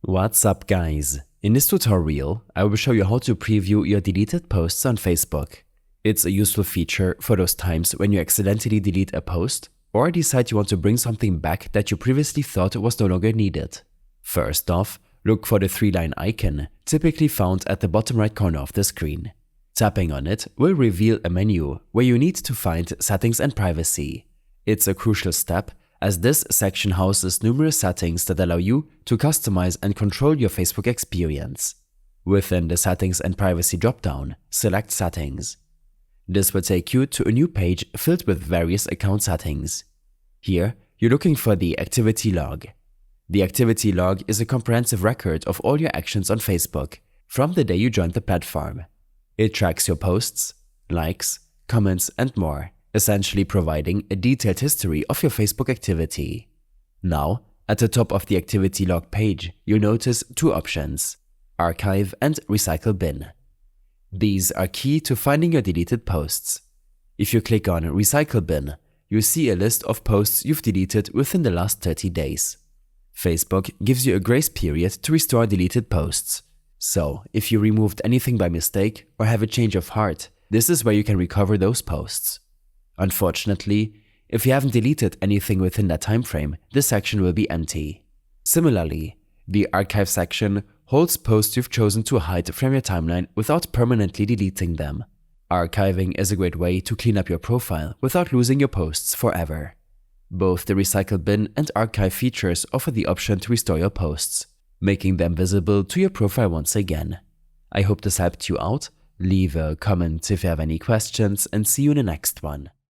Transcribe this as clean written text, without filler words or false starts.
What's up, guys? In this tutorial, I will show you how to preview your deleted posts on Facebook. It's a useful feature for those times when you accidentally delete a post or decide you want to bring something back that you previously thought was no longer needed. First off, look for the three-line icon, typically found at the bottom right corner of the screen. Tapping on it will reveal a menu where you need to find Settings and Privacy. It's a crucial step, as this section houses numerous settings that allow you to customize and control your Facebook experience. Within the Settings and Privacy dropdown, select Settings. This will take you to a new page filled with various account settings. Here, you're looking for the Activity Log. The Activity Log is a comprehensive record of all your actions on Facebook from the day you joined the platform. It tracks your posts, likes, comments, and more, essentially providing a detailed history of your Facebook activity. Now, at the top of the Activity Log page, you'll notice two options: Archive and Recycle Bin. These are key to finding your deleted posts. If you click on Recycle Bin, you'll see a list of posts you've deleted within the last 30 days. Facebook gives you a grace period to restore deleted posts. So, if you removed anything by mistake or have a change of heart, this is where you can recover those posts. Unfortunately, if you haven't deleted anything within that time frame, this section will be empty. Similarly, the Archive section holds posts you've chosen to hide from your timeline without permanently deleting them. Archiving is a great way to clean up your profile without losing your posts forever. Both the Recycle Bin and Archive features offer the option to restore your posts, making them visible to your profile once again. I hope this helped you out. Leave a comment if you have any questions, and see you in the next one.